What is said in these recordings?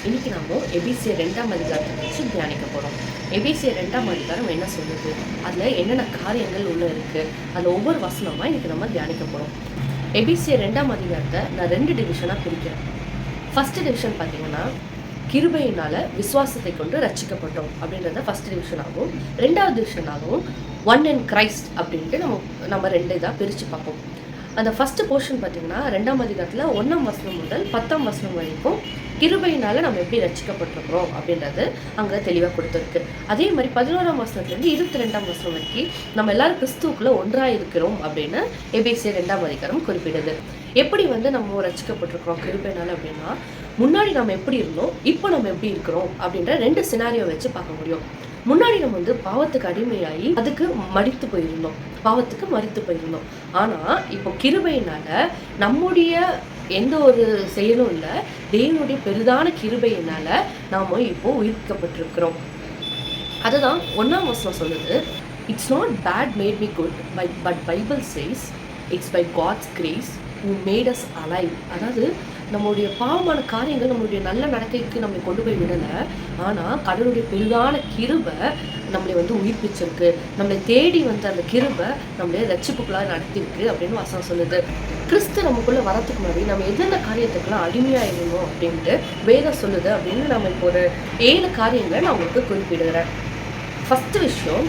இன்னைக்கு நம்ம எபிசியர் 2ஆம் அதிகாரத்தை வச்சு தியானிக்க போகிறோம். எபிசியர் 2ஆம் அதிகாரம் என்ன சொல்லுது, அதில் என்னென்ன காரியங்கள் உள்ள இருக்குது, அதில் ஒவ்வொரு வசனமாக இன்னைக்கு நம்ம தியானிக்க போகிறோம். எபிசியர் 2ஆம் அதிகாரத்தை நான் 2 டிவிஷனாக பிரிக்கிறேன். ஃபர்ஸ்ட் டிவிஷன் பார்த்தீங்கன்னா கிருபையினால் விசுவாசத்தை கொண்டு ரட்சிக்கப்பட்டோம் அப்படின்றத ஃபர்ஸ்ட் டிவிஷனாகவும், 2வது டிவிஷனாகவும் ஒன் இன் கிரைஸ்ட் அப்படின்ட்டு நம்ம 2 இதாக பிரித்து பார்ப்போம். அந்த ஃபர்ஸ்ட் போர்ஷன் பார்த்தீங்கன்னா 2ஆம் அதிகாரத்தில் 1ஆம் வசனம் முதல் 10ஆம் வசனம் வரைக்கும் கிருபையினால நம்ம எப்படி ரட்சிக்கப்பட்டிருக்கிறோம் அப்படின்றது அங்கே தெளிவாக கொடுத்துருக்கு. அதே மாதிரி 11ஆம் வசனத்துலேருந்து 22ஆம் வசனம் வரைக்கும் நம்ம எல்லாரும் கிறிஸ்துவுக்குள்ள ஒன்றாக இருக்கிறோம் அப்படின்னு எபேசியர் 2ஆம் அதிகாரம் குறிப்பிடுது. எப்படி நம்ம ரட்சிக்கப்பட்டிருக்கிறோம் கிருபையினால அப்படின்னா, முன்னாடி நம்ம எப்படி இருந்தோம், இப்போ நம்ம எப்படி இருக்கிறோம் அப்படின்ற 2 சினாரியோ வச்சு பார்க்க முடியும். முன்னாடி நம்ம பாவத்துக்கு அடிமையாகி அதுக்கு மடித்து போயிருந்தோம். ஆனால் இப்போ கிருபையினால நம்முடைய எந்த ஒரு செயலும் இல்லை, தேவனுடைய பெரிதான கிருபையினால நாம இப்போ உயிர்க்கப்பட்டிருக்கிறோம். அதுதான் 1ஆம் வசனம் சொல்லுது, it's not bad made me good but Bible says it's by God's grace who made us alive. அதாவது நம்மளுடைய பாவமான காரியங்கள் நம்மளுடைய நல்ல நடக்கைக்கு நம்மளை கொண்டு போய் விடலை, ஆனால் கடவுளுடைய பெரிதான கிருபை நம்மளை உயிர்ப்பிச்சிருக்கு, நம்மளை தேடி அந்த கிருபை நம்மளை ரட்சிப்புக்குள்ளாக நடத்திருக்கு அப்படின்னு வசனம் சொல்லுது. கிறிஸ்து நமக்குள்ளே வரத்துக்கு முன்னாடி நம்ம எந்தெந்த காரியத்துக்கெல்லாம் அடிமையாக இருந்தோம் அப்படின்ட்டு வேதம் சொல்லுது அப்படின்னு நம்ம இப்போ ஒரு 7 காரியங்களை நான் உங்களுக்கு குறிப்பிடுகிறேன். ஃபஸ்ட்டு விஷயம்,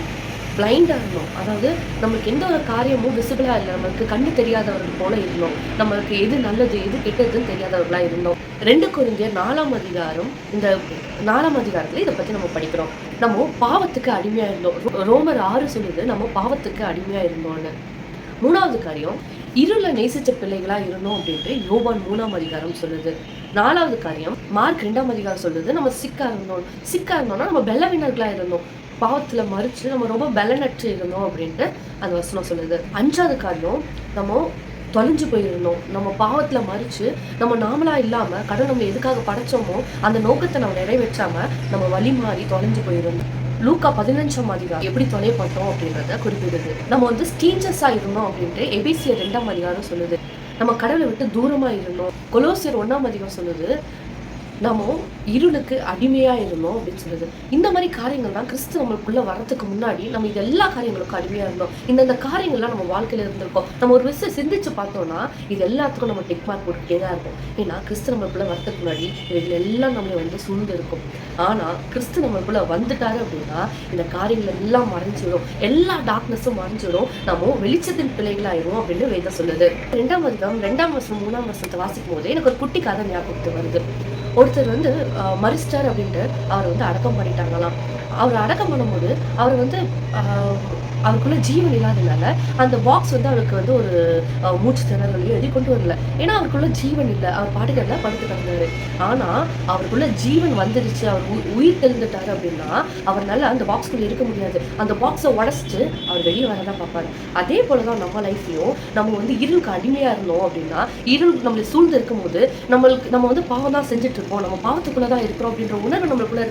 பிளைண்டாக இருந்தோம். அதாவது நம்மளுக்கு எந்த ஒரு காரியமும் விசிபிளாக இல்லை, நம்மளுக்கு கண்ணு தெரியாதவர்கள் போல இருந்தோம், நம்மளுக்கு எது நல்லது எது கெட்டதுன்னு தெரியாதவர்களாக இருந்தோம். 2 கொரிந்தியர் 4ஆம் அதிகாரம், இந்த 4ஆம் அதிகாரத்தில் இதை பற்றி நம்ம படிக்கிறோம். நம்ம பாவத்துக்கு அடிமையாக இருந்தோம். ரோமர் 6 சொல்லுது நம்ம பாவத்துக்கு அடிமையாக இருந்தோம்னு. 3வது காரியம், இருளை நேசித்த பிள்ளைகளாக இருந்தோம் அப்படின்ட்டு யோவான் 3ஆம் அதிகாரம் சொல்லுது. 4வது காரியம், மார்க் 2ஆம் அதிகாரம் சொல்லுது நம்ம சிக்கா இருந்தோம்னா நம்ம பலவீனர்களாக இருந்தோம், பாவத்தில் மறித்து நம்ம ரொம்ப பலனற்று இருந்தோம் அப்படின்ட்டு அந்த வசனம் சொல்லுது. 5வது காரியம், நம்ம தொலைஞ்சு போயிருந்தோம், நம்ம பாவத்தில் மறித்து நம்ம நாமளாக இல்லாமல் கடவுள் நம்ம எதுக்காக படைச்சோமோ அந்த நோக்கத்தை நம்ம நிறைவேற்றாமல் நம்ம வழி மாறி தொலைஞ்சு போயிருந்தோம். லூக்கா 15ஆம் அதிகாரம் எப்படி தொலைப்பட்டோம் அப்படின்றத குறிப்பிடுது. நம்ம ஸ்டீஞ்சஸாக இருந்தோம் அப்படின்ட்டு எபேசியர் 2ஆம் அதிகாரம் சொல்லுது. நம்ம கடவுளை விட்டு தூரமாக இருந்தோம். கொலோசியர் 1ஆம் அதிகாரம் சொல்லுது நம்ம இருளுக்கு அடிமையாக இருந்தோம் அப்படின்னு சொல்லுது. இந்த மாதிரி காரியங்கள் தான் கிறிஸ்து நம்மளுக்குள்ளே வரத்துக்கு முன்னாடி நம்ம இது எல்லா காரியங்களுக்கும் அடிமையாக இருந்தோம். இந்த காரியங்கள்லாம் நம்ம வாழ்க்கையில் இருந்திருக்கோம். நம்ம ஒரு விஷயம் சிந்திச்சு பார்த்தோம்னா இது எல்லாத்துக்கும் நம்ம டிக் மார்க் போட்டுக்கிட்டே தான் இருக்கும். ஏன்னா கிறிஸ்து நம்மளுக்குள்ளே வரத்துக்கு முன்னாடி இதில் எல்லாம் நம்மளை சூழ்ந்து இருக்கும். ஆனால் கிறிஸ்து நம்மளுக்குள்ளே வந்துட்டாரு அப்படின்னா இந்த காரியங்கள் எல்லாம் மறைஞ்சிடும், எல்லா டார்க்னஸும் மறைஞ்சிடும், நம்ம வெளிச்சத்தின் பிள்ளைகளாயிரும் அப்படின்னு வேதம் சொல்லுது. 2ஆம் அதிகாரம் 2ஆம் வசனம் 3ஆம் வசனத்தை வாசிக்கும் போது எனக்கு ஒரு குட்டி கதை ஞாபகத்துக்கு வருது. ஒருத்தர் மரிச்சிட்டார் அப்படின்ட்டு அவர் அடக்கம் பண்ணிட்டாங்களாம். அவர் அடக்கம் பண்ணும்போது அவர் அவருக்குள்ள ஜீவன் இல்லாதனால அந்த பாக்ஸ் அவருக்கு ஒரு மூச்சு திணறலையும் எழுதி கொண்டு வரல. ஏன்னா அவருக்குள்ள ஜீவன் இல்லை, அவர் பாட்டுக்கெல்லாம் படுத்து கிடந்தாரு. ஆனால் அவருக்குள்ள ஜீவன் வந்துடுச்சு, அவர் உயிர் தெளிந்துட்டாரு அப்படின்னா அவர்னால அந்த பாக்ஸ்குள்ள இருக்க முடியாது. அந்த பாக்ஸை உடச்சிட்டு அவர் வெளியே வரதான் பார்ப்பாரு. அதே போலதான் நம்ம லைஃப்லையும் நம்ம இருளுக்கு அடிமையா இருந்தோம் அப்படின்னா, இருள் நம்மளை சூழ்ந்து இருக்கும் போது நம்ம பாவம் தான் செஞ்சுட்டு இருப்போம், நம்ம பாவத்துக்குள்ளதான் இருக்கிறோம் அப்படின்ற உணர்வு நம்மளுக்குள்ள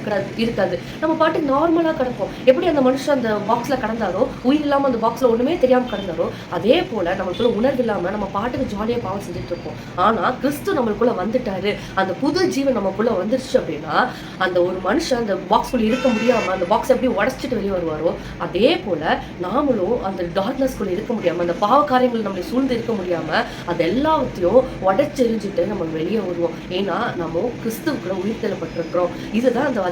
இருக்காது. நம்ம பாட்டுக்கு நார்மலா கிடப்போம். எப்படி அந்த மனுஷன் அந்த பாக்ஸ்ல கடந்தாரோ, உயிர் இல்லாம அந்த பாக்ஸ்ல ஒண்ணுமே தெரியாம கடந்தாரோ, அதே போல நம்மளுக்குள்ள உணர்வு இல்லாம நம்ம பாட்டுக்கு ஜாலியா பாவம் செஞ்சுட்டு இருப்போம். ஆனா கிறிஸ்து நம்மளுக்குள்ள வந்துட்டாரு, அந்த புது ஜீவன் நமக்குள்ள வந்துருச்சு அப்படின்னா அந்த ஒரு மனுஷன் அந்த பாக்ஸ்குள்ள இருக்க முடியாம அந்த பாக்ஸ் எப்படி உடச்சிட்டு வெளியே வருவாரோ, அதே போல நாமளும் அந்த டார்க்னஸ்குள்ள இருக்க முடியாம, அந்த பாவ காரியங்கள் நம்மளை சூழ்ந்து இருக்க முடியாம அது எல்லாத்தையும் உடைச்செறிஞ்சிட்டு நம்ம வெளியே வருவோம். ஏன்னா நம்ம கிறிஸ்துவுக்குள்ள உயிர்த்தெழப்பட்டிருக்கிறோம். இதுதான் அந்த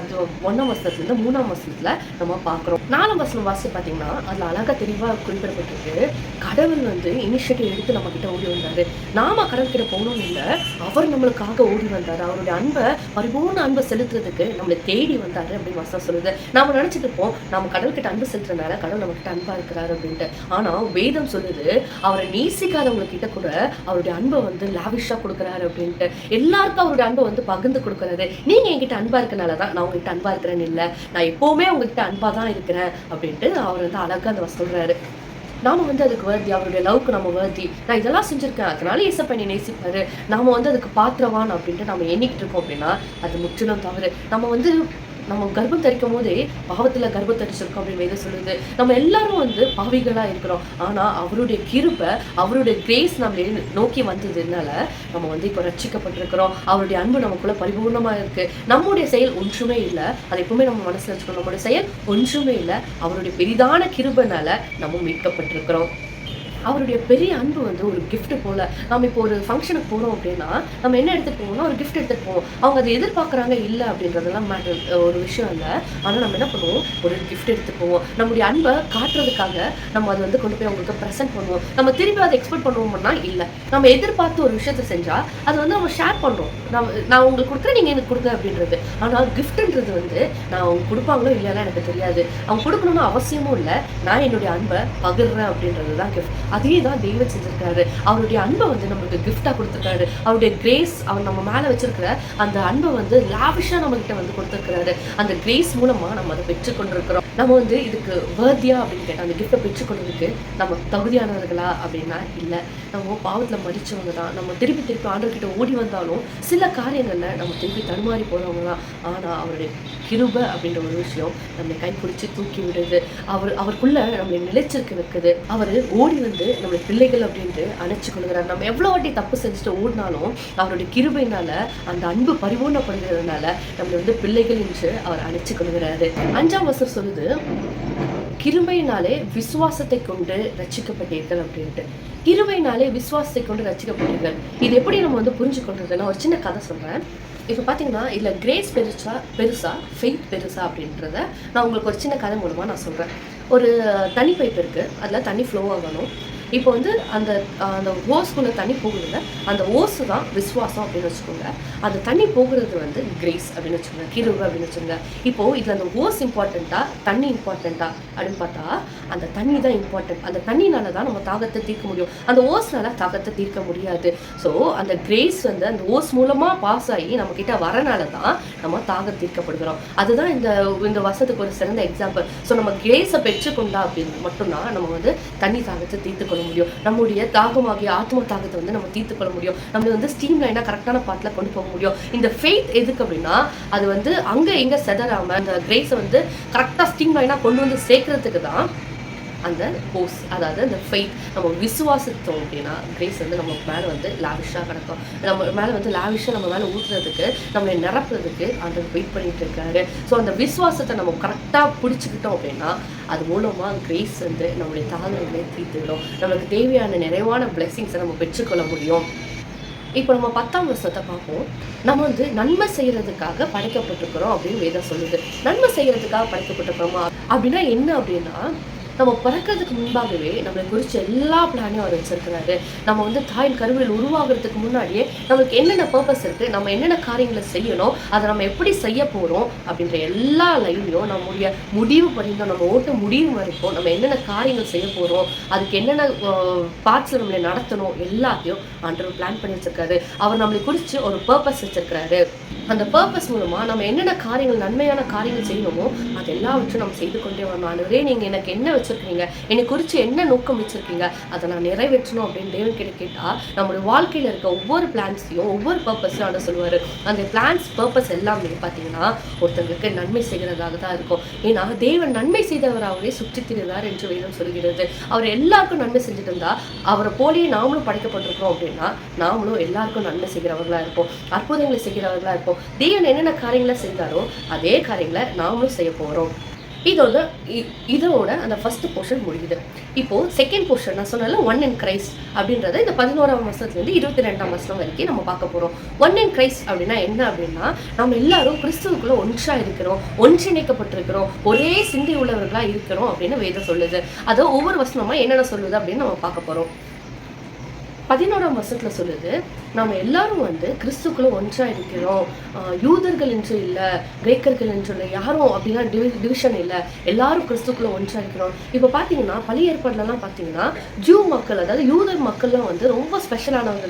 1ஆம் வசனத்துல 3ஆம் வசனத்துல நம்ம பாக்குறோம். 4ஆம் வசனம் வாசி பாத்தீங்கன்னா அதுல அழகா தெளிவா குறிப்பிடப்பட்டிருக்கு, கடவுள் இனிஷியேட்டிவ் எடுத்து நம்ம கிட்ட ஓடி வந்தாரு. நாம கடவுள் கிட்ட போகணும் இல்லை, அவர் நம்மளுக்காக ஓடி வந்தாரு. அவருடைய அன்பை, பரிபூர்ண அன்பை செலுத்துறதுக்கு நம்மளை தேடி வந்தாரு அப்படின்னு வசனம் சொல்லுது. நாம நினைச்சிட்டு இருப்போம் நம்ம கடவுள் கிட்ட அன்பு செலுத்துறதுனால கடவுள் நம்ம கிட்ட அன்பா இருக்கிறாரு அப்படின்ட்டு. ஆனா வேதம் சொல்லுது அவரை நேசிக்காதவங்க கிட்ட கூட அவருடைய அன்பை லாவிஷா கொடுக்குறாரு அப்படின்ட்டு. எல்லாருக்கும் அவருடைய அன்பை பகிர்ந்து கொடுக்குறாரு. நீங்க என்கிட்ட அன்பா இருக்கனாலதான் நான் உங்ககிட்ட அன்பா இருக்கிறேன்னு இல்லை, நான் எப்பவுமே உங்ககிட்ட அன்பா தான் இருக்கிறேன் அப்படின்ட்டு அவர் அழகா அந்த சொல்றாரு. நாம அதுக்கு வருதி, அவருடைய லவ்க்கு நம்ம வருதி, நான் இதெல்லாம் செஞ்சிருக்கேன் அதனால இயேசப்பா நேசிப்பாரு, நாம அதுக்கு பாத்திரவான் அப்படின்ட்டு நம்ம எண்ணிக்கிட்டு இருக்கோம் அப்படின்னா அது முற்றிலும் தவறு. நம்ம நம்ம கர்ப்பம் தரிக்கும் போதே பாவத்துல கர்ப்பம் தரிச்சிருக்கோம் அப்படின்னு வேதம் சொல்லுது. நம்ம எல்லாரும் வந்து பாவிகளா இருக்கிறோம். ஆனா அவருடைய கிருபை, அவருடைய கிரேஸ் நம்மளை நோக்கி வந்ததுனால நம்ம வந்து இப்போ ரட்சிக்கப்பட்டிருக்கிறோம். அவருடைய அன்பு நமக்குள்ள பரிபூர்ணமா இருக்கு. நம்முடைய செயல் ஒன்றுமே இல்லை. அதை எப்பவுமே நம்ம மனசுல வச்சுக்கணும். நம்முடைய செயல் ஒன்றுமே இல்லை. அவருடைய பெரிதான கிருபைனால நம்ம மீட்கப்பட்டிருக்கிறோம். அவருடைய பெரிய அன்பு வந்து ஒரு கிஃப்ட் போல. நம்ம இப்போ ஒரு ஃபங்க்ஷனுக்கு போகிறோம் அப்படின்னா நம்ம என்ன எடுத்துகிட்டு போவோம்னா ஒரு கிஃப்ட் எடுத்துகிட்டு போவோம். அவங்க அதை எதிர்பார்க்குறாங்க இல்லை அப்படின்றதெல்லாம் மேட்டர் ஒரு விஷயம் இல்லை. ஆனால் நம்ம என்ன பண்ணுவோம், ஒரு கிஃப்ட் எடுத்துகிட்டு போவோம். நம்முடைய அன்பை காட்டுறதுக்காக நம்ம அதை வந்து கொண்டு போய் அவங்களுக்கு ப்ரெசென்ட் பண்ணுவோம். நம்ம திரும்பி அதை எக்ஸ்பெக்ட் பண்ணுவோம்னா இல்லை. நம்ம எதிர்பார்த்து ஒரு விஷயத்தை செஞ்சால் அது வந்து நம்ம ஷேர் பண்ணுறோம். நான் உங்களுக்கு கொடுக்குறேன், நீங்கள் எனக்கு கொடுங்க அப்படின்றது. ஆனால் கிஃப்ட்ன்றது வந்து நான் அவங்க கொடுப்பாங்களோ இல்லைன்னா எனக்கு தெரியாது. அவங்க கொடுக்கணும்னு அவசியமும் இல்லை. நான் என்னுடைய அன்பை பகிர்றேன் அப்படின்றது தான் கிஃப்ட். அதே தான் தெய்வம் செஞ்சிருக்காரு. அவருடைய அன்பை வந்து நம்மளுக்கு கிஃப்டா கொடுத்துருக்காரு. அவருடைய கிரேஸ், அவர் நம்ம மேல வச்சிருக்கிற அந்த அன்பை வந்து லாவிஷா நம்ம கிட்ட வந்து கொடுத்துருக்காரு. அந்த கிரேஸ் மூலமா நம்ம அதை பெற்றுக்கொண்டிருக்கிறோம். நம்ம வந்து இதுக்கு வேர்தியா அப்படின்னு கேட்டால் அந்த கிஃப்டை பெற்றுக்கொண்டதுக்கு நம்ம தகுதியானவர்களா அப்படின்னா இல்லை. நம்ம பாவத்துல மறிச்சவங்க தான். நம்ம திருப்பி ஆண்டவர்கிட்ட ஓடி வந்தாலும் சில காரியங்கள்ல நம்ம திருப்பி தடுமாறி போறவங்க தான். ஆனா அவருடைய கிருபை அப்படின்ற ஒரு விஷயம் நம்மளை கைப்பிடிச்சு தூக்கி விடுது. அவருக்குள்ள நம்மளை நிலைச்சிருக்க வைக்குது. அவர் ஓடி வந்து நம்மளை பிள்ளைகள் அப்படின்ட்டு அணைச்சு கொள்கிறார். நம்ம எவ்வளோ வாட்டி தப்பு செஞ்சுட்டு ஓடினாலும் அவருடைய கிருபையினால அந்த அன்பு பரிபூர்ணப்படுகிறதுனால நம்மளை வந்து பிள்ளைகள் என்று அவர் அணைச்சு கொள்கிறாரு. 5ஆம் வசனம் சொல்லுது, கிருபையினாலே விசுவாசத்தை கொண்டு ரட்சிக்கப்பட்டீர்கள் அப்படின்ட்டு. கிருபையினாலே விசுவாசத்தை கொண்டு ரட்சிக்கப்பட்டீர்கள். இது எப்படி நம்ம வந்து புரிஞ்சு கொள்றதுன்னா ஒரு சின்ன கதை சொல்றேன். இப்போ பார்த்தீங்கன்னா இதில் கிரேஸ் பெருசா ஃபெய்த் பெருசா அப்படின்றத நான் உங்களுக்கு ஒரு சின்ன கதை மூலமாக நான் சொல்கிறேன். ஒரு தண்ணி பைப் இருக்குது, அதில் தண்ணி ஃப்ளோ ஆகணும். இப்போ வந்து அந்த அந்த ஓஸ்குள்ளே தண்ணி போகுதுல்ல, அந்த ஓஸு தான் விசுவாசம் அப்படின்னு வச்சுக்கோங்க. அந்த தண்ணி போகிறது வந்து கிரேஸ் அப்படின்னு வச்சுக்கோங்க, கிருபை அப்படின்னு வச்சுக்கோங்க. இப்போது இதில் அந்த ஓஸ் இம்பார்ட்டண்ட்டா தண்ணி இம்பார்ட்டண்ட்டா அப்படின்னு பார்த்தா அந்த தண்ணி தான் இம்பார்ட்டன்ட். அந்த தண்ணினால தான் நம்ம தாகத்தை தீர்க்க முடியும். அந்த ஓஸ்னால தாகத்தை தீர்க்க முடியாது. ஸோ அந்த கிரேஸ் வந்து அந்த ஓஸ் மூலமாக பாஸ் ஆகி நம்ம கிட்ட வரனால தான் நம்ம தாகம் தீர்க்கப்படுகிறோம். அதுதான் இந்த வருஷத்துக்கு ஒரு சிறந்த எக்ஸாம்பிள். ஸோ நம்ம கிரேஸை பெற்றுக்கொண்டா அப்படின்னு மட்டும்தான் நம்ம வந்து தண்ணி தாகத்தை தீர்த்துக்கொள்ள முடியும். நம்முடைய தாகமாகிய ஆத்ம தாகத்தை வந்து நம்ம தீர்த்துக்கொள்ள முடியும். நம்ம வந்து ஸ்டீம் லைனா கரெக்டான பாட்டில் கொண்டு போக முடியும். இந்த ஃபெய்த் எதுக்கு அப்படின்னா அது வந்து அங்க எங்க செதறாம அந்த கிரேஸை வந்து கரெக்டா ஸ்டீம் லைனா கொண்டு வந்து சேர்க்கறதுக்கு தான் அந்த ஹோஸ், அதாவது அந்த ஃபெய்த். நம்ம விசுவாசத்தோம் அப்படின்னா கிரேஸ் வந்து நம்ம மேலே வந்து லாவிஷாக கிடக்கும். நம்ம மேலே வந்து லாவிஷாக நம்ம மேலே ஊற்றுறதுக்கு நம்மளை நிரப்புறதுக்கு அந்த வெயிட் பண்ணிட்டு இருக்காரு. ஸோ அந்த விசுவாசத்தை நம்ம கரெக்டாக பிடிச்சிக்கிட்டோம் அப்படின்னா அது மூலமாக கிரேஸ் வந்து நம்மளுடைய தாகங்களை தீர்த்துவிடும். நம்மளுக்கு தேவையான நிறைவான பிளெஸிங்ஸை நம்ம பெற்றுக்கொள்ள முடியும். இப்போ நம்ம 10ஆம் வருஷத்தை பார்ப்போம். நம்ம வந்து நன்மை செய்யறதுக்காக படைக்கப்பட்டிருக்கிறோம் அப்படின்னு வேதம் சொல்லுது. நன்மை செய்யறதுக்காக படைக்கப்பட்டிருக்கிறோமா அப்படின்னா என்ன அப்படின்னா நம்ம பிறக்கிறதுக்கு முன்பாகவே நம்மளை குறித்து எல்லா பிளானையும் அவர் வச்சிருக்கிறாரு. நம்ம வந்து தாயின் கருவில் உருவாகிறதுக்கு முன்னாடியே நம்மளுக்கு என்னென்ன பர்பஸ் இருக்குது, நம்ம என்னென்ன காரியங்களை செய்யணும், அதை நம்ம எப்படி செய்ய போகிறோம் அப்படின்ற எல்லா லைனையும் நம்முடைய முடிவு பண்ணியிருந்தோம். நம்ம ஓட்ட முடிவு வரைக்கும் நம்ம என்னென்ன காரியங்கள் செய்ய போகிறோம், அதுக்கு என்னென்ன பார்ட்ஸில் நம்மளை நடத்தணும் எல்லாத்தையும் ஆண்டவர் பிளான் பண்ணி வச்சிருக்காரு. அவர் நம்மளை குறித்து ஒரு பர்பஸ் வச்சிருக்கிறாரு. அந்த பர்பஸ் மூலமாக நம்ம என்னென்ன காரியங்கள் நன்மையான காரியங்கள் செய்யணுமோ அது எல்லாவற்றும் நம்ம செய்து கொண்டே வரணும். ஆண்டவரே நீங்கள் எனக்கு என்ன வச்சிருக்கீங்க, என்னை குறித்து என்ன நோக்கம் வச்சிருக்கீங்க, அதை நான் நிறைவேற்றணும் அப்படின்னு தேவன் கிட்ட கேட்டால் நம்மளுடைய வாழ்க்கையில் இருக்க ஒவ்வொரு பிளான்ஸையும் ஒவ்வொரு பர்பஸையும் ஆண்டவர் சொல்லுவார். அந்த பிளான்ஸ் பர்பஸ் எல்லாமே பார்த்தீங்கன்னா ஒருத்தங்களுக்கு நன்மை செய்கிறதாக தான் இருக்கும். ஏன்னா தேவன் நன்மை செய்தவராகவே சுற்றி திரிந்தார் என்று வேதம் சொல்கிறது. அவர் எல்லாருக்கும் நன்மை செஞ்சுட்டு இருந்தா அவரை போலேயே நாமளும் படைக்கப்பட்டிருக்கிறோம் அப்படின்னா நாமளும் எல்லாருக்கும் நன்மை செய்கிறவர்களா இருப்போம், அற்புதங்களை செய்கிறவர்களா இருப்போம். தேவன் என்னென்ன காரியங்களை செய்தாரோ அதே காரியங்களை நாமளும் செய்ய போகிறோம். இதோட அந்த ஃபர்ஸ்ட் போர்ஷன் முடியுது. இப்போ செகண்ட் போர்ஷன் நான் சொன்னால ஒன் இன் கிரைஸ்ட் அப்படின்றத இந்த 11ஆம் வருஷத்துலேருந்து 22ஆம் வருஷம் வரைக்கும் நம்ம பார்க்க போகிறோம். ஒன் இன் கிரைஸ்ட் அப்படின்னா என்ன அப்படின்னா நம்ம எல்லாரும் கிறிஸ்துவுக்குள்ள ஒன்றா இருக்கிறோம், ஒன்றிணைக்கப்பட்டிருக்கிறோம், ஒரே சிந்தை உள்ளவர்களாக இருக்கிறோம் அப்படின்னு வேதம் சொல்லுது. அதை ஒவ்வொரு வருஷமா என்னென்ன சொல்லுது அப்படின்னு நம்ம பார்க்க போகிறோம். 11ஆம் வருஷத்தில் சொல்லுது நம்ம எல்லாரும் வந்து கிறிஸ்துக்குள்ள ஒன்றா இருக்கிறோம். யூதர்கள் என்று இல்லை, கிரேக்கர்கள் என்று இல்லை, யாரும் அப்படின்னா டிவிஷன் இல்லை, எல்லாரும் கிறிஸ்துக்குள்ள ஒன்றா இருக்கிறோம். இப்போ பார்த்தீங்கன்னா பழைய ஏற்பாடுலாம் பார்த்தீங்கன்னா ஜூ மக்கள், அதாவது யூதர் மக்கள்லாம் வந்து ரொம்ப ஸ்பெஷலானவங்க,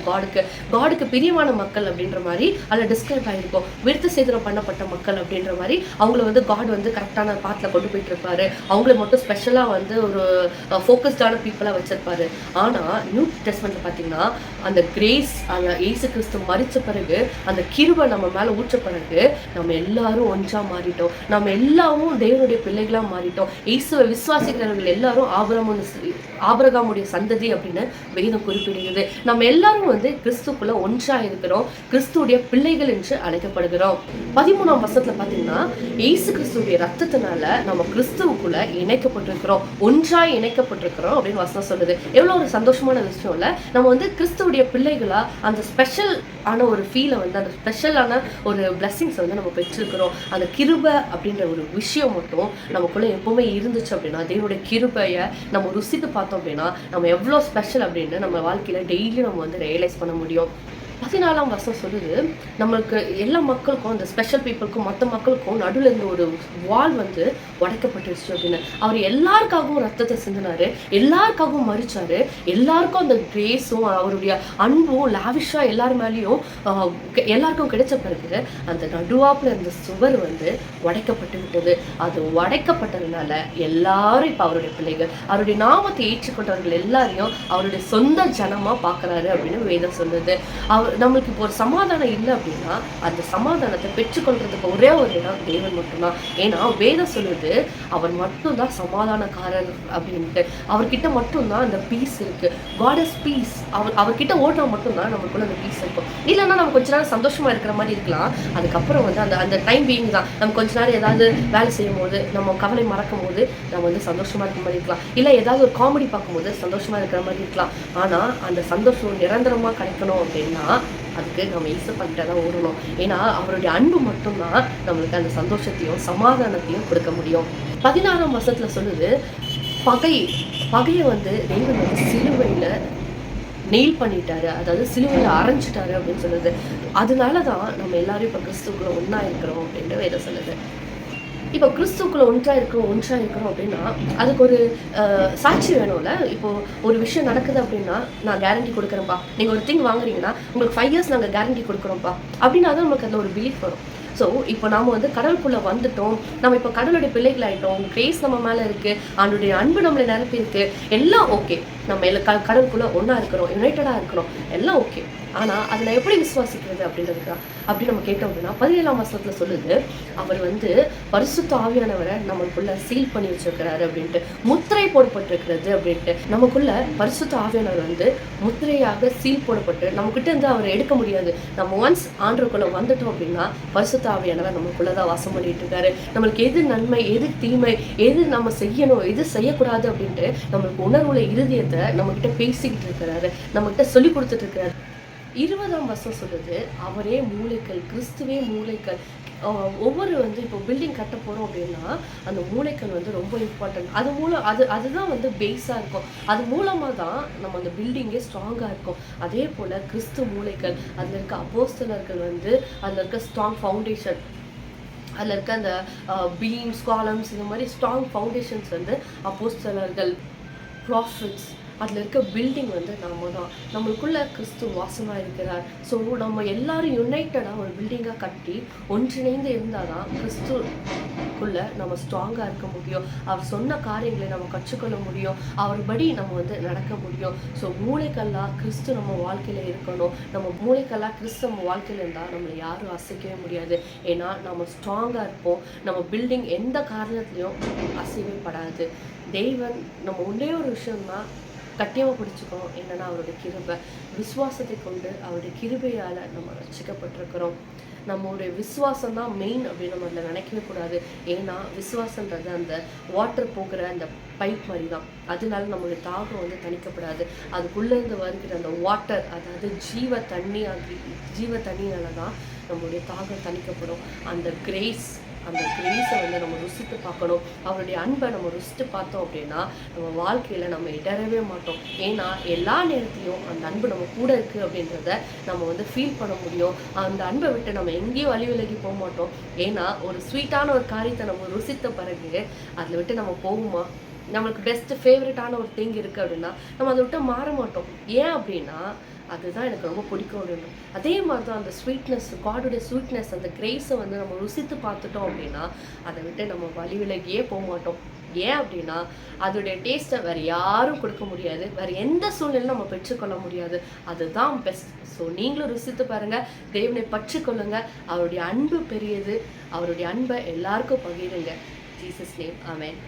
காடுக்கு பிரியமான மக்கள் அப்படின்ற மாதிரி அதில் டிஸ்கிரைப் ஆகிருக்கும். விருத்த சேதனம் பண்ணப்பட்ட மக்கள் அப்படின்ற மாதிரி அவங்கள வந்து காட் வந்து கரெக்டான பாத்தில் கொண்டு போயிட்டு இருப்பாரு. அவங்கள மட்டும் ஸ்பெஷலாக வந்து ஒரு ஃபோக்கஸ்டான பீப்புளாக வச்சிருப்பாரு. ஆனால் நியூ டெஸ்ட்மெண்ட்ல பார்த்தீங்கன்னா அந்த கிரேஸ், அந்த இயேசு கிறிஸ்து மரிச்ச பிறகு அந்த கிருபை நம்ம மேல ஊற்ற பிறகு நம்ம எல்லாரும் ஒன்றா மாறிட்டோம். நம்ம எல்லாரும் தேவனுடைய பிள்ளைகளா மாறிட்டோம். இயேசுவை விசுவாசிக்கிறவர்கள் எல்லாரும் ஆபிரகாமுடைய சந்ததி அப்படின்னு வேதம் குறிப்பிடுகிறது. நம்ம எல்லாரும் கிறிஸ்துக்குள்ள ஒன்றா இருக்கிறோம். கிறிஸ்துடைய பிள்ளைகள் என்று அழைக்கப்படுகிறோம். 13ஆம் வசனத்துல பாத்தீங்கன்னா, இயேசு கிறிஸ்துடைய ரத்தத்தினால நம்ம கிறிஸ்துவுக்குள்ள இணைக்கப்பட்டிருக்கிறோம், ஒன்றாய் இணைக்கப்பட்டிருக்கிறோம் அப்படின்னு வசனம் சொல்லுது. எவ்வளவு ஒரு சந்தோஷமான விஷயம் இல்ல? நம்ம கிறிஸ்துவுடைய பிள்ளைகளா அந்த ஸ்பெஷல் ஆன ஒரு ஃபீலை அந்த ஸ்பெஷலான ஒரு பிளெஸிங்ஸ் நம்ம பெற்றிருக்கிறோம். அந்த கிருபை அப்படின்ற ஒரு விஷயம் மட்டும் நமக்குள்ள எப்பவுமே இருந்துச்சு அப்படின்னா, தேவனுடைய கிருபையை நம்ம ருசித்து பார்த்தோம் அப்படின்னா, நம்ம எவ்வளோ ஸ்பெஷல் அப்படின்னு நம்ம வாழ்க்கையில டெய்லி நம்ம ரியலைஸ் பண்ண முடியும். 14ஆம் வசனம் சொல்லுது, நம்மளுக்கு எல்லா மக்களுக்கும், அந்த ஸ்பெஷல் பீப்புளுக்கும் மற்ற மக்களுக்கும் நடுவில் இருந்த ஒரு வால் உடைக்கப்பட்டுருச்சு அப்படின்னு. அவர் எல்லாருக்காகவும் ரத்தத்தை சிந்தினாரு, எல்லாருக்காகவும் மறிச்சாரு, எல்லாருக்கும் அந்த கிரேஸும் அவருடைய அன்பும் லாவிஷா எல்லார் மேலேயும் எல்லாருக்கும் கிடைச்ச பிறகு அந்த நடுவாப்புல இருந்த சுவர் உடைக்கப்பட்டு விட்டது. அது உடைக்கப்பட்டதுனால எல்லாரும் இப்போ அவருடைய பிள்ளைகள், அவருடைய நாமத்தை ஏற்றுக்கொண்டவர்கள் எல்லாரையும் அவருடைய சொந்த ஜனமா பார்க்கறாரு அப்படின்னு வேதம் சொல்லுது. நம்மளுக்கு இப்போ ஒரு சமாதானம் இல்லை அப்படின்னா, அந்த சமாதானத்தை பெற்றுக்கொள்றதுக்கு ஒரே ஒரு இடம் தேவன் மட்டும்தான். ஏன்னா வேதம் சொல்லுது, அவர் மட்டும்தான் சமாதானக்காரர் அப்படின்ட்டு. அவர்கிட்ட மட்டும்தான் அந்த பீஸ் இருக்கு. God is peace. அவர்கிட்ட ஓட்டினா மட்டும்தான் நமக்குள்ள அந்த பீஸ் இருக்கும். இல்லைன்னா நம்ம கொஞ்ச நேரம் சந்தோஷமா இருக்கிற மாதிரி இருக்கலாம். அதுக்கப்புறம் அந்த அந்த டைம் பீயிங் தான். நம்ம கொஞ்ச நேரம் ஏதாவது வேலை செய்யும் போது, நம்ம கவலை மறக்கும் போது நம்ம சந்தோஷமா இருக்கிற மாதிரி இருக்கலாம். இல்லை ஏதாவது ஒரு காமெடி பார்க்கும்போது சந்தோஷமா இருக்கிற மாதிரி இருக்கலாம். ஆனா அந்த சந்தோஷம் நிரந்தரமா கிடைக்கணும் அப்படின்னா அதுக்கு நம்ம இயேசுகிட்ட தான் ஓடணும். ஏன்னா அவருடைய அன்பு மட்டும்தான் நம்மளுக்கு அந்த சந்தோஷத்தையும் சமாதானத்தையும் கொடுக்க முடியும். 16ஆம் வசனத்துல சொல்லுது, பகையை தெய்வம் சிலுவையில நெயில் பண்ணிட்டாரு, அதாவது சிலுவையில அரைஞ்சிட்டாரு அப்படின்னு சொல்லுது. அதனாலதான் நம்ம எல்லாரும் இப்ப கிறிஸ்துக்குள்ள ஒன்னா இருக்கிறோம் அப்படின்னு வேதம் சொல்லுது. இப்போ கிறிஸ்துக்குள்ள ஒன்றா இருக்கிறோம் அப்படின்னா அதுக்கு ஒரு சாட்சி வேணும்ல. இப்போ ஒரு விஷயம் நடக்குது அப்படின்னா, நான் கேரண்டி கொடுக்குறேன்ப்பா, நீங்கள் ஒரு திங் வாங்குறீங்கன்னா உங்களுக்கு 5 years நாங்கள் கேரண்டி கொடுக்குறோம்ப்பா அப்படின்னா தான் நமக்கு அதில் ஒரு பிலீஃப் வரும். ஸோ இப்போ நாம் கடலுக்குள்ளே வந்துட்டோம், நம்ம இப்போ கடலுடைய பிள்ளைகள் ஆகிட்டோம், கிரேஸ் நம்ம மேலே இருக்குது, அவனுடைய அன்பு நம்மளை நிரப்பி இருக்குது, எல்லாம் ஓகே. நம்ம கடலுக்குள்ளே ஒன்றா இருக்கிறோம், யுனைட்டடாக இருக்கிறோம், எல்லாம் ஓகே. ஆனால் அதில் எப்படி விசுவாசிக்கிறது அப்படின்றதுக்கா அப்படி நம்ம கேட்டோம் அப்படின்னா, 17ஆம் வசனத்தில் சொல்லுது, அவர் பரிசுத்த ஆவியானவரை நம்மளுக்குள்ள சீல் பண்ணி வச்சிருக்கிறாரு அப்படின்ட்டு, முத்திரை போடப்பட்டிருக்கிறது அப்படின்ட்டு. நமக்குள்ள பரிசுத்த ஆவியானவர் முத்திரையாக சீல் போடப்பட்டு நம்மக்கிட்ட இருந்து அவரை எடுக்க முடியாது. நம்ம ஒன்ஸ் ஆண்டருக்குள்ள வந்துட்டோம் அப்படின்னா பரிசுத்த ஆவியானவர் நமக்குள்ளதான் வாசம் பண்ணிட்டு இருக்காரு. நம்மளுக்கு எது நன்மை, எது தீமை, எது நம்ம செய்யணும், எது செய்யக்கூடாது அப்படின்ட்டு நம்மளுக்கு உணர்வுள்ள இருதயத்தை நம்ம கிட்ட பேசிக்கிட்டு இருக்கிறாரு, நம்ம கிட்ட சொல்லி கொடுத்துட்டு இருக்கிறாரு. 20ஆம் வசனம் சொல்லுது, அவரே மூளைக்கல், கிறிஸ்துவே மூளைக்கல். ஒவ்வொரு இப்போ பில்டிங் கட்ட போகிறோம் அப்படின்னா அந்த மூளைக்கல் ரொம்ப இம்பார்ட்டன்ட். அதுதான் பேஸாக இருக்கும். அது மூலமாக தான் நம்ம அந்த பில்டிங்கே ஸ்ட்ராங்காக இருக்கும். அதே போல் கிறிஸ்து மூளைக்கல், அதில் இருக்க அப்போஸ்தலர்கள் அதில் இருக்க ஸ்ட்ராங் ஃபவுண்டேஷன், அதில் இருக்க அந்த பீம்ஸ், காலம்ஸ், இந்த மாதிரி ஸ்ட்ராங் ஃபவுண்டேஷன்ஸ் அப்போஸ்தலர்கள், ப்ராஃபிட்ஸ், அதில் இருக்க பில்டிங் நம்ம தான். நம்மளுக்குள்ள கிறிஸ்து வாசமாக இருக்கிறார். ஸோ நம்ம எல்லாரும் யுனைட்டடாக ஒரு பில்டிங்காக கட்டி ஒன்றிணைந்து இருந்தால் தான் கிறிஸ்துக்குள்ள நம்ம ஸ்ட்ராங்காக இருக்க முடியும். அவர் சொன்ன காரியங்களை நம்ம கற்றுக்கொள்ள முடியும், அவர்படி நம்ம நடக்க முடியும். ஸோ மூளைக்கல்லாக கிறிஸ்து நம்ம வாழ்க்கையில் இருக்கணும். நம்ம மூளைக்கல்லாக கிறிஸ்து நம்ம வாழ்க்கையில் இருந்தால் நம்மளை யாரும் அசைக்கவே முடியாது. ஏன்னா நம்ம ஸ்ட்ராங்காக இருப்போம். நம்ம பில்டிங் எந்த காரணத்துலையும் அசைவே படாது. தெய்வன் நம்ம ஒன்றே ஒரு விஷயம்தான் கட்டியமாக பிடிச்சிக்கணும், என்னன்னா அவருடைய கிருபை. விசுவாசத்தை கொண்டு அவருடைய கிருபையால் நம்ம ரட்சிக்கப்பட்டிருக்கிறோம். நம்மளுடைய விசுவாசம் தான் மெயின் அப்படின்னு நம்ம அதில் நினைக்கவே கூடாது. ஏன்னா விசுவாசன்றது அந்த வாட்டர் போகிற அந்த பைப் மாதிரி தான். அதனால நம்மளுடைய தாகம் தணிக்கப்படாது. அதுக்குள்ளேருந்து வருகிற அந்த வாட்டர், அதாவது ஜீவ தண்ணியால தான் நம்மளுடைய தாகம் தணிக்கப்படும். அந்த கிரேஸை நம்ம ருசித்து பார்க்கணும். அவருடைய அன்பை நம்ம ருசித்து பார்த்தோம் அப்படின்னா நம்ம வாழ்க்கையில் நம்ம இடரவே மாட்டோம். ஏன்னா எல்லா நேரத்திலையும் அந்த அன்பு நம்ம கூட இருக்குது அப்படின்றத நம்ம ஃபீல் பண்ண முடியும். அந்த அன்பை விட்டு நம்ம எங்கேயும் வழி விலகி போக மாட்டோம். ஏன்னா ஒரு ஸ்வீட்டான ஒரு காரியத்தை நம்ம ருசித்த பிறகு அதில் விட்டு நம்ம போகுமா? நம்மளுக்கு பெஸ்ட் ஃபேவரட்டான ஒரு திங் இருக்குது அப்படின்னா நம்ம அதை விட்டு மாற மாட்டோம். ஏன் அப்படின்னா அதுதான் எனக்கு ரொம்ப பிடிக்கும் அப்படின்னு. அதே மாதிரி தான் அந்த ஸ்வீட்னஸ், காடுடைய ஸ்வீட்னஸ், அந்த கிரேஸை நம்ம ருசித்து பார்த்துட்டோம் அப்படின்னா அதை விட்டு நம்ம வழி விலகியே போக மாட்டோம். ஏன் அப்படின்னா அதோடைய டேஸ்ட்டை வேறு யாரும் கொடுக்க முடியாது, வேறு எந்த சூழ்நிலையும் நம்ம பெற்றுக்கொள்ள முடியாது. அதுதான் பெஸ்ட். ஸோ நீங்களும் ருசித்து பாருங்கள், தேவனை பற்றிக்கொள்ளுங்க. அவருடைய அன்பு பெரியது, அவருடைய அன்பை எல்லாருக்கும் பகிருங்க. ஜீசஸ் நேம், ஆமென்.